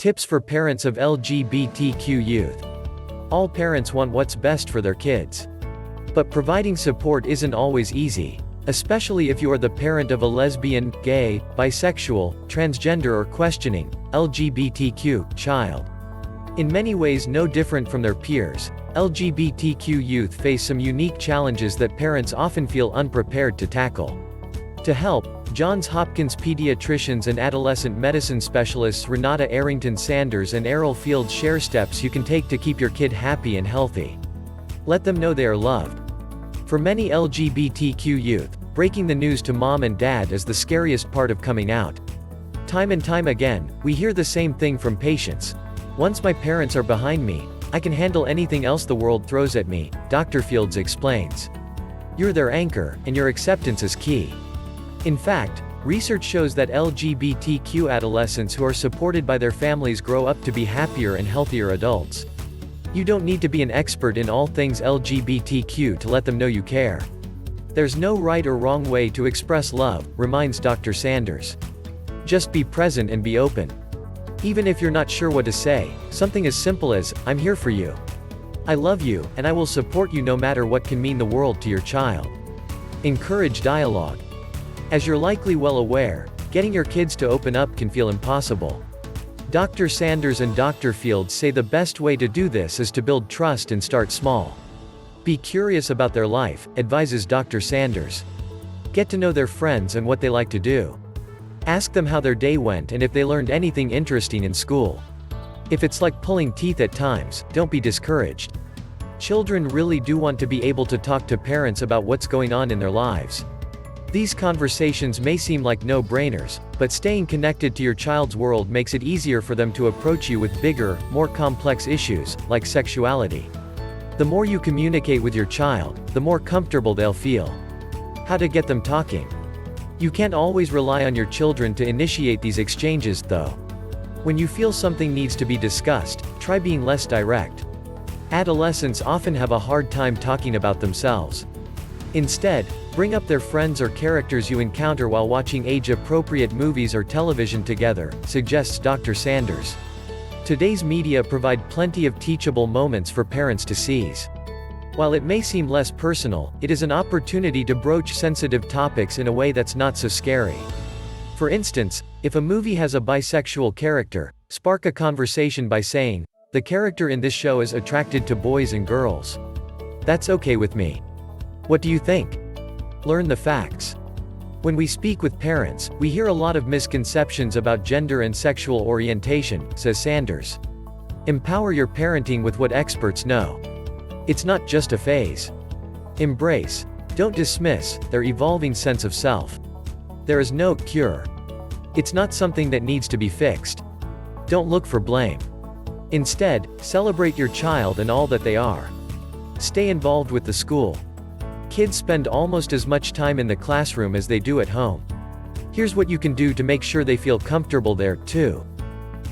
Tips for parents of LGBTQ youth. All parents want what's best for their kids. But providing support isn't always easy, especially if you are the parent of a lesbian, gay, bisexual, transgender or questioning, LGBTQ, child. In many ways no different from their peers, LGBTQ youth face some unique challenges that parents often feel unprepared to tackle. To help, Johns Hopkins pediatricians and adolescent medicine specialists Renata Arrington Sanders and Errol share steps you can take to keep your kid happy and healthy. Let them know they are loved. For many LGBTQ youth, breaking the news to mom and dad is the scariest part of coming out. Time and time again, we hear the same thing from patients. Once my parents are behind me, I can handle anything else the world throws at me, Dr. Fields explains. You're their anchor, and your acceptance is key. In fact, research shows that LGBTQ adolescents who are supported by their families grow up to be happier and healthier adults. You don't need to be an expert in all things LGBTQ to let them know you care. There's no right or wrong way to express love, reminds Dr. Sanders. Just be present and be open. Even if you're not sure what to say, something as simple as, "I'm here for you. I love you, and I will support you no matter what," can mean the world to your child. Encourage dialogue. As you're likely well aware, getting your kids to open up can feel impossible. Dr. Sanders and Dr. Fields say the best way to do this is to build trust and start small. Be curious about their life, advises Dr. Sanders. Get to know their friends and what they like to do. Ask them how their day went and if they learned anything interesting in school. If it's like pulling teeth at times, don't be discouraged. Children really do want to be able to talk to parents about what's going on in their lives. These conversations may seem like no-brainers, but staying connected to your child's world makes it easier for them to approach you with bigger, more complex issues, like sexuality. The more you communicate with your child, the more comfortable they'll feel. How to get them talking. You can't always rely on your children to initiate these exchanges, though. When you feel something needs to be discussed, try being less direct. Adolescents often have a hard time talking about themselves. Instead, bring up their friends or characters you encounter while watching age-appropriate movies or television together, suggests Dr. Sanders. Today's media provide plenty of teachable moments for parents to seize. While it may seem less personal, it is an opportunity to broach sensitive topics in a way that's not so scary. For instance, if a movie has a bisexual character, spark a conversation by saying, "The character in this show is attracted to boys and girls. That's okay with me. What do you think?" Learn the facts. When we speak with parents, we hear a lot of misconceptions about gender and sexual orientation, says Sanders. Empower your parenting with what experts know. It's not just a phase. Embrace, don't dismiss, their evolving sense of self. There is no cure. It's not something that needs to be fixed. Don't look for blame. Instead, celebrate your child and all that they are. Stay involved with the school. Kids spend almost as much time in the classroom as they do at home. Here's what you can do to make sure they feel comfortable there, too.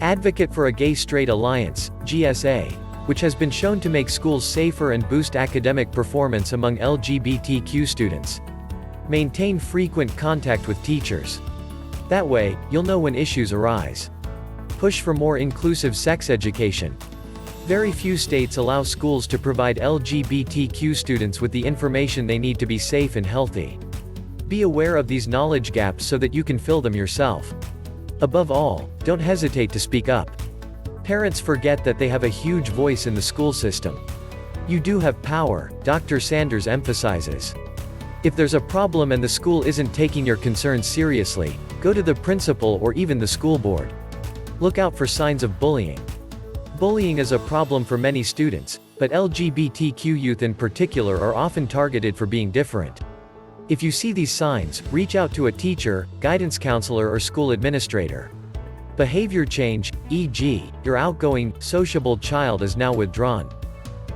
Advocate for a gay-straight alliance, GSA, which has been shown to make schools safer and boost academic performance among LGBTQ students. Maintain frequent contact with teachers. That way, you'll know when issues arise. Push for more inclusive sex education. Very few states allow schools to provide LGBTQ students with the information they need to be safe and healthy. Be aware of these knowledge gaps so that you can fill them yourself. Above all, don't hesitate to speak up. Parents forget that they have a huge voice in the school system. You do have power, Dr. Sanders emphasizes. If there's a problem and the school isn't taking your concerns seriously, go to the principal or even the school board. Look out for signs of bullying. Bullying is a problem for many students, but LGBTQ youth in particular are often targeted for being different. If you see these signs, reach out to a teacher, guidance counselor or school administrator. Behavior change, e.g., your outgoing, sociable child is now withdrawn.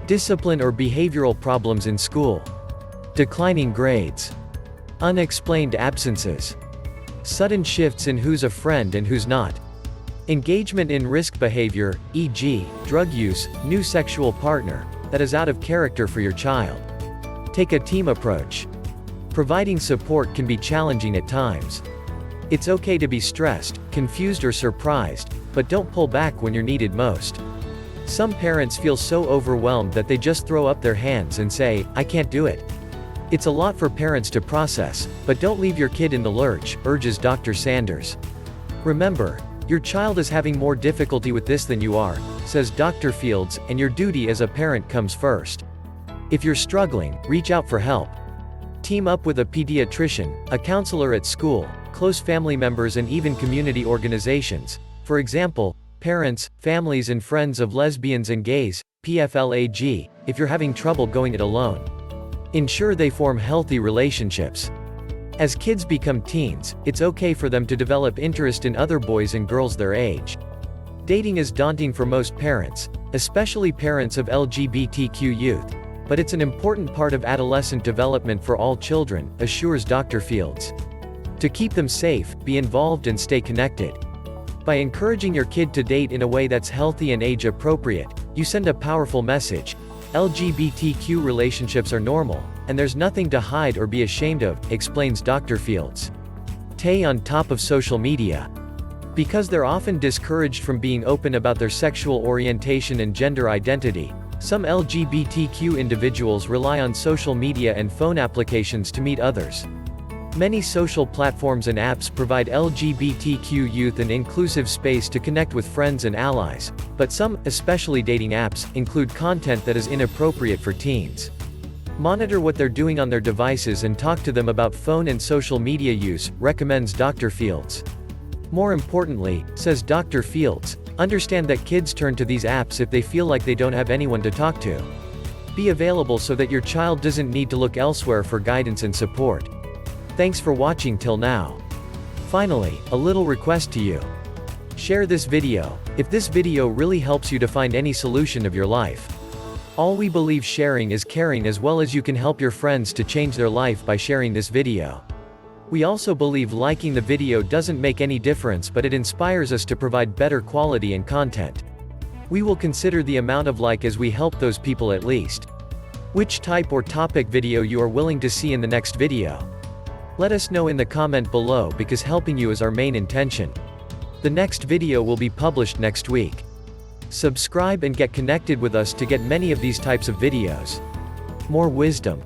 Discipline or behavioral problems in school. Declining grades. Unexplained absences. Sudden shifts in who's a friend and who's not. Engagement in risk behavior, e.g., drug use, new sexual partner, that is out of character for your child. Take a team approach. Providing support can be challenging at times. It's okay to be stressed, confused or surprised, but don't pull back when you're needed most. Some parents feel so overwhelmed that they just throw up their hands and say, "I can't do it." It's a lot for parents to process, but don't leave your kid in the lurch, urges Dr. Sanders. Remember, your child is having more difficulty with this than you are, says Dr. Fields, and your duty as a parent comes first. If you're struggling, reach out for help. Team up with a pediatrician, a counselor at school, close family members, and even community organizations. For example, parents, families and friends of lesbians and gays, PFLAG, if you're having trouble going it alone. Ensure they form healthy relationships. As kids become teens, it's okay for them to develop interest in other boys and girls their age. Dating is daunting for most parents, especially parents of LGBTQ youth, but it's an important part of adolescent development for all children, assures Dr. Fields. To keep them safe, be involved and stay connected. By encouraging your kid to date in a way that's healthy and age-appropriate, you send a powerful message. LGBTQ relationships are normal, and there's nothing to hide or be ashamed of, explains Dr. Fields. Stay on top of social media. Because they're often discouraged from being open about their sexual orientation and gender identity, some LGBTQ individuals rely on social media and phone applications to meet others. Many social platforms and apps provide LGBTQ youth an inclusive space to connect with friends and allies, but some, especially dating apps, include content that is inappropriate for teens. Monitor what they're doing on their devices and talk to them about phone and social media use, recommends Dr. Fields. More importantly, says Dr. Fields, understand that kids turn to these apps if they feel like they don't have anyone to talk to. Be available so that your child doesn't need to look elsewhere for guidance and support. Thanks for watching till now. Finally, a little request to you. Share this video, if this video really helps you to find any solution of your life. All we believe sharing is caring, as well as you can help your friends to change their life by sharing this video. We also believe liking the video doesn't make any difference, but it inspires us to provide better quality and content. We will consider the amount of like as we help those people at least. Which type or topic video you are willing to see in the next video? Let us know in the comment below, because helping you is our main intention. The next video will be published next week. Subscribe and get connected with us to get many of these types of videos. More wisdom.